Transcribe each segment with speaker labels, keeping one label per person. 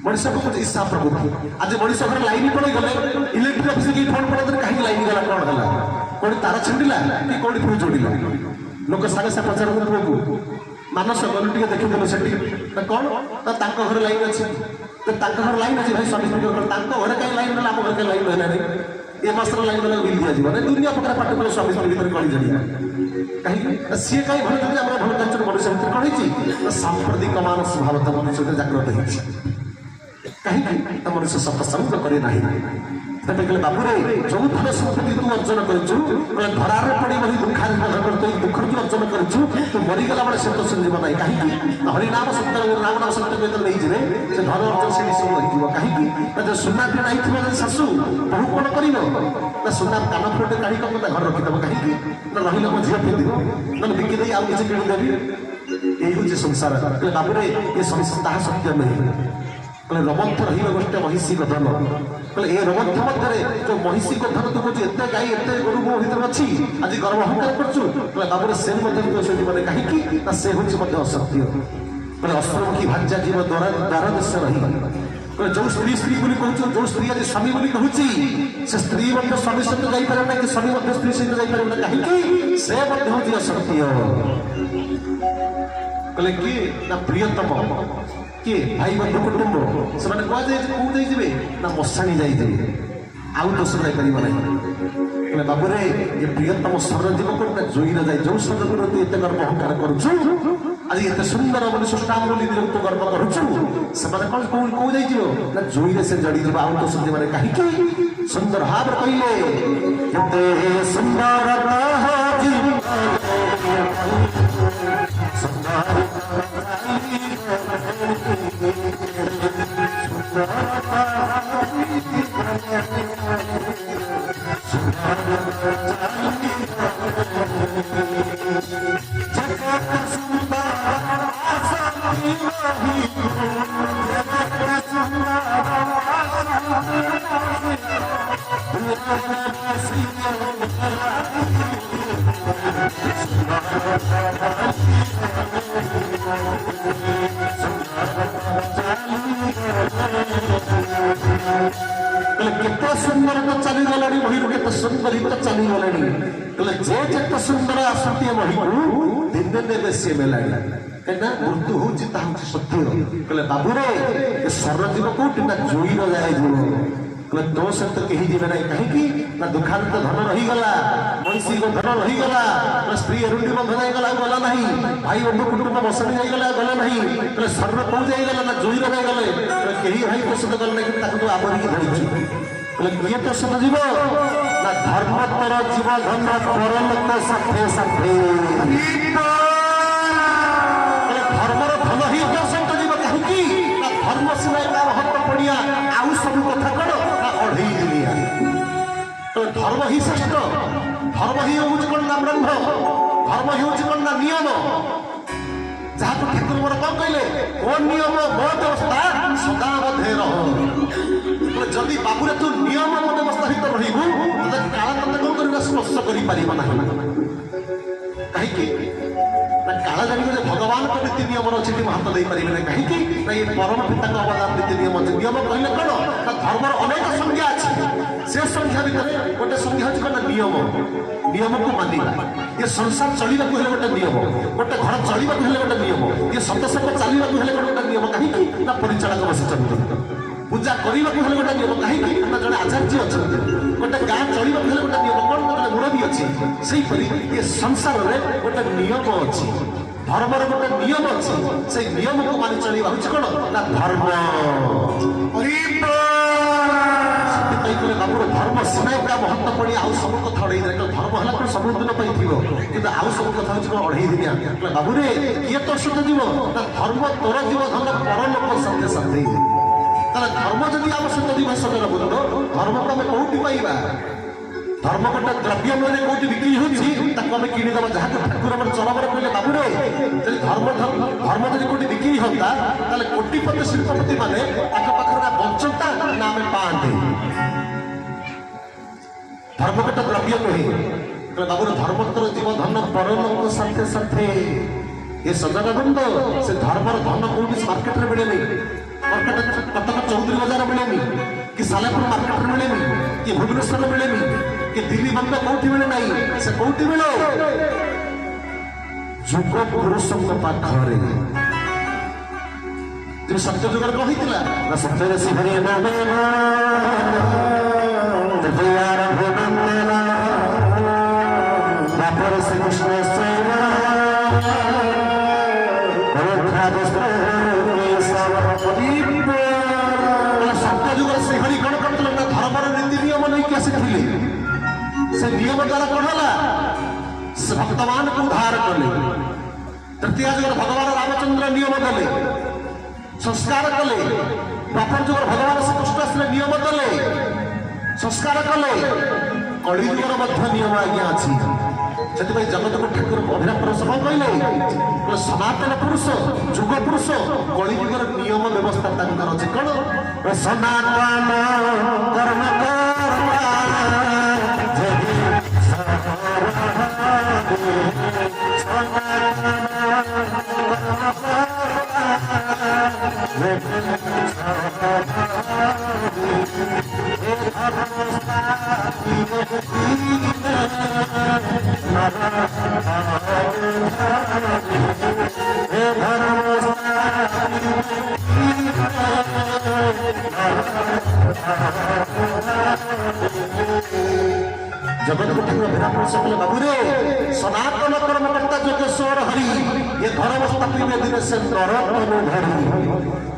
Speaker 1: मनुष्य को कुछ इच्छा प्रवृत्ति आज मनुष्य घर लाइन पड़े गले इलेक्ट्रिक ऑफिस की फोन पड़े कहीं लाइन गला कौन है कौन तार छिंडिला कि कौन फ्यूज जोड़िला लोक सागे से पचार पुओ को मानस गलु टिके देखिदेलु सेठी कौन तो घर लाइन अच्छी तो घर लाइन अच्छी भाई स्वामी स्त्री घर कहीं लाइन ना आम घर कहीं लाइन रहना नहीं ये मास्टर लाइन वाला बिल दिया जीवन दुनिया प्रकार पाठ कर स्वामी स्त्री भीतर गली जाइए कहीं सी कहीं भल आम भल कल्चर मनुष्य भीतर कौन है सांप्रदिक मानस भाव तम मनुष्य जागृत होती कहीं मनुष्य सत्संग करे ना कहले बाबू रे जो धन संपत्ति तू अर्जन करूँ धरार पड़ी बही दुखार दुख तू अर्जन करूँ तू मरीगला बेले से तो सुनब ना कहीं हरिनाम सत्य राम नाम सत्य नहीं जी से धन अर्जन से सब रही कहीं जो सुना टे नहीं शाशु बहु कौन कर सुना कान फुटे काढ़ी कम घर रखीदेव कहीं ना रही लोग झील पिंधि ना बिकिदे आउ किसी किदेवी यही हूँ संसार कहले बाबू रे ये ताहा सत्य नहीं रमंथ रही गोटे महिषी धन कहले ए रमंथ मध्य जो महिषी धन तू कौन एत गाई एत गोरु मो भर अच्छी आज गर्व अहंकार करूँ बाबू से मैंने कहीं से हूँ असत्य कहले अश्वमुखी भाज्या जीव द्वार देश रही जो स्त्री स्त्री कहूँ जो स्त्री आज स्वामी कहूँ से स्त्री स्वामी सहित जापर ना कि स्वामी स्त्री सहित जापर ना कहीं से हूँ असत्य कहले किए ना प्रियतम किए भाई बंधु कुटुंब से कौन जाइए ना मशाणी जाइए आउ दोष जापर ना बाबू रे ये प्रियतम स्वर जीव कौन जोईर जाए जो स्वर को तू एत गर्व अहंकार करुचु आज एत सुंदर मनुष्य नाम बोली तू गर्व करुचु से कौन कौ जाइए ना जोईर से जड़ी जीव आउ दोष जीवन कहीं सुंदर भाव कहले सुंदर सुंदर तो चली गला बही के सुंदर तो चली गला जे सुंदर आसती बही को दिन दिन बेसी मेला कहीं मृत्यु हूँ सत्य कहले बाबू रे स्वर जीव कौटी ना जोईर जाए जीव कहले तो सहित कहीं जीवे ना कहीं ना दुखांत धन रहीगला महिषी धन रहीगला स्त्री रुंडी बंध जाइगला गला नहीं भाई बंधु कुटुंब बसणी जाइगला गला नहीं कहले स्वर कौ जाइगला ना जोईर जाइगले कहीं भाई तो सहित गल नहीं आवरिक धरी किए तो सुन जीव ना धर्मतर जीव धन परलोक साथे साथे धर्मर धन ही तो सहित जीव कहीं ना धर्म सिवाय का महत्व पड़िया आउ सब कथा कण ना अढ़ई दिलिया तो धर्म ही श्रेष्ठ धर्म ही हूँ कौन ना ब्रह्म धर्म ही हूँ कौन ना नियम जहाँ तो ठाकुर मोर कौन कहले कौन नियम मो व्यवस्था सदा बधे रह जदि बाबूरे तू नियम मत व्यवस्था भर रही काला तक कौन कर स्पर्श कर कहीं काला जान भगवान को नीति नियम अच्छे हाथ दे पारे ना कहीं ना ये परम पिता अवदान नीति नियम अच्छे नियम कहले कौन ना धर्मर अनेक संज्ञा अच्छे से संज्ञा भितर गोटे संज्ञा हूँ कौन नियम नियम को मानवा ये संसार चलने को गोटे नियम गोटे घर चलने को गोटे नियम ये सतसंग चलने को गोटे नियम कहीं ना परिचालक बस चलते पूजा करने को गोटे नियम कहीं ना जड़े आचार्य अच्छा गोटे गाँ चलने को गोटे नियम कौन गोटे मुरबी अच्छी से ये संसार में गोटे नियम अच्छी धर्मर गोटे नियम अच्छी से नियम को मानि चलवा हूँ कौन ना धर्म बाबूर धर्म सिनाई का महत्व पड़ी आउ सब कथा अड़े धर्म है कौन सब दिन कि आउ सब कथा हूँ अढ़ई दिनिया बाबू रे किए तो सत जीव ना धर्म तोर जीव धन परलोक साथे साथे धर्म जदि आम सहित जीव सदर बुद्ध धर्म को आम कौटी पाइबा धर्म गोटे द्रव्य मैंने कौटी बिक्री होमें किणीदेव जहाँ ठाकुर चरमर कहले बाबू रे धर्म धर्म जब कौटी बिक्री होता कोटिपति शिल्पपति मैंने पाखे बंचता ना आम पाते धर्म गोटे द्रव्य नुहे बाबू धर्मोत्तर जीव धन परलोक साथे साथे ये सजन बंद से धर्मर धन कौटी मार्केट में मिले कटक चौधरी बजार मिले कि सालेपुर मार्केट में मिले कि भुवनेश्वर मिले कि दिल्ली बंद कौटी मिले ना से कौटी मिले जुग पुरुषों पाखरे जब सत्य जुगर कही ना सत्य शिवरी से कृष्ण सत्य जुगर से हरि कौन कर धर्मर नीति नियम नहीं आसी से नियम द्वारा कौन है से भक्तवान को उद्धार कले तृतीय जुगर भगवान रामचंद्र नियम दले संस्कार कले द्वापर जुगर भगवान श्रीकृष्ण से नियम दले संस्कार कले कली जुगर मध्य नियम आज्ञा अच्छी से जगत को ठाकुर अभिराम पुरुष कौन कहले सनातन पुरुष जुग पुरुष कली जुगर नियम व्यवस्था तांकर अछि कौन सनातन कर्म जगत को ठाकुर अभिराम पुरुष कहले बाबू रे सनातन कर्मकर्ता जोगेश्वर हरि ये धर्म स्थापी में दिन से नरतनु धरि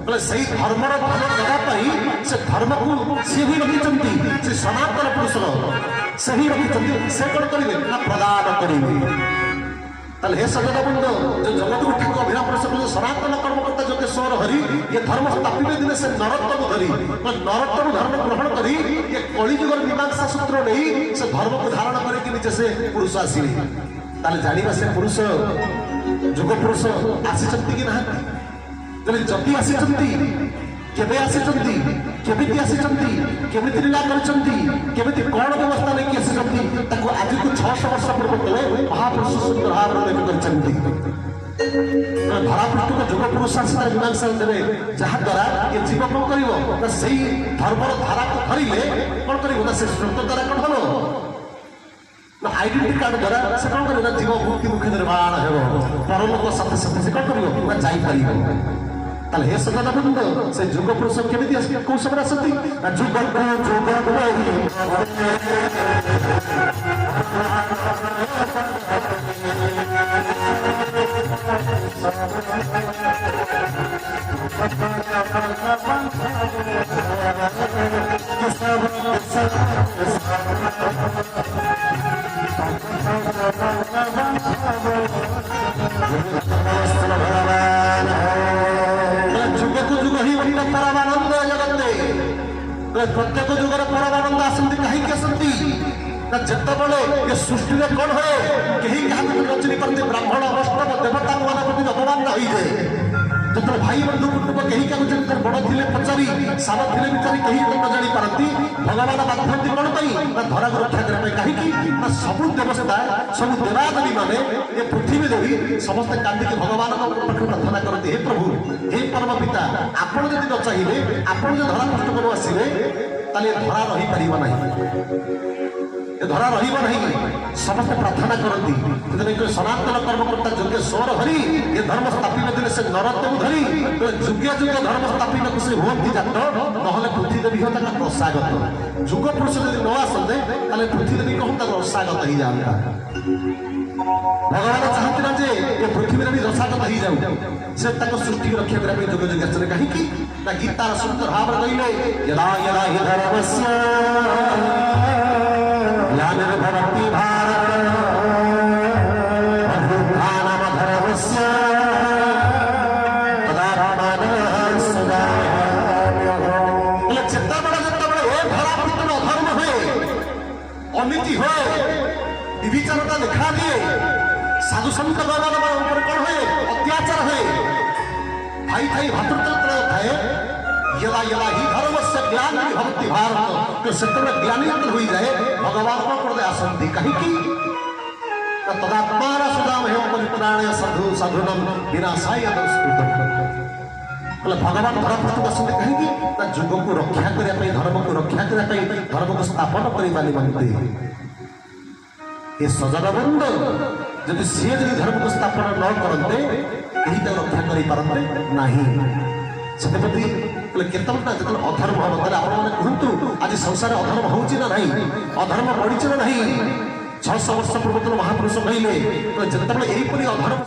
Speaker 1: बोले सही धर्मर फल देवा पाई से धर्म को से भी रखिचंती से सनातन पुरुष से ही रखिचंती से कोन करिवे ना प्रदान करिवे ताले हे सजन बंद जो जगत को ठाकुर अभिराम पुरुष कहले सनातन कर्मकर्ता जोगेश्वर हरि ये धर्म स्थापी में दिन से नरतनु धरि नरतनु धर्म ग्रहण करी ये कली जुगर मीमांसा सूत्र नहीं से धर्म को धारण करके नीचे से पुरुष आसिले ताले जानिबा से पुरुष जुग पुरुष आसीचंती कि नाही तले जति आसीचंती केबे आसीचंती केमिति आसीचंती केमिति लीला करचंती केमिति कोन व्यवस्था नहीं आसीचंती ताको आज को 600 वर्ष पूर्व तले महापुरुष सुंदर भाव में करचंती धरा पृष्ठ को जुग पुरुष आसीता मीमांसा देवे जहा द्वारा ये जीव कोन करिवो ना सही धर्मर धारा को धरिले कोन करिवो ना से श्रोत द्वारा कोन हलो ना आइडेंटिटी कार्ड द्वारा से कोन करिवो ना जीव मुक्ति मुखे निर्माण हेबो परलोक साथे साथे से कोन करिवो ना जाई परिवो ताले हे सदा बंद से जुग पुरुष केमिति आसी को सब आसती ना जुग को जुग परमानंद जगते प्रत्येक जुगर परमानंद आसती कहीं आसती जिते ये सृष्टि में कौन हुए कहीं क्या चिनी पारती ब्राह्मण अष्टम देवता मान प्रति अपमान हो जाए जो भाई बंधु कुटुंब कहीं क्या बड़ थे पचारि सान थे विचारी कहीं न जानी पारती भगवान बाधती कौन ना धरा को रक्षा करने कहीं सब देवता सब देवादेवी माने ये पृथ्वी देवी समस्त कांदिकी भगवान पाखे प्रार्थना करते हे प्रभु हे परम पिता आपण जदि न चाहिए आपण जो धरा कष्ट कर आसवे ताले धरा रही पारिबा नहीं धरा रहिबा नहीं समस्त प्रार्थना करती सनातन कर्मकर्ता जोगेश्वर हरि ये धर्म स्थापी दिन से नरतनु धरी जुगे जुगे धर्म स्थापी से हुई जात ना पृथ्वी देवी हो रसागत जुग पुरुष यदि न आसते ताले पृथ्वी देवी कहूँ रसागत ही जाता भगवान चाहते ना जे ये पृथ्वी भी रसागत ही जाऊ से सृष्टि रक्षा करने जुग जुगे कहीं ना गीतार सुंदर भाव कहले यदा यदा हि धर्मस्य ग्लानिर्भवति भारत अभ्युत्थानम् धर्मस्य तदात्मानः सदाम्यहम् जितना बड़ा ये धरा पृष्ठ में अधर्म हुए अनीति हुए विभिचारता दिखा दिए साधु संत भगवान ऊपर कौन हुए अत्याचार हुए भाई भाई भातृत्व थाए यदा यदा ही धर्म से ज्ञान भक्ति भारत तो सत्य ज्ञानी हो जाए भगवान को आसंती कहीं तदात्मान सुदाम हेम परित्राणय साधु साधुनम विनाशाय दुष्कृतम। बोले भगवान धरपृष्ठ बसते कहीं ना जुग को रक्षा करने धर्म को रक्षा करने धर्म को स्थापन करने निमंते ये सजन बंद जदि सी जब धर्म को स्थापन न करते यही तो रक्षा कर पारते नहीं से केतटा जो अधर्म हम कहतु आज संसार अधर्म हो अधर्म बढ़ी ना नहीं 600 वर्ष पूर्वतन महापुरुष कहले जिते यहीपरि अधर्म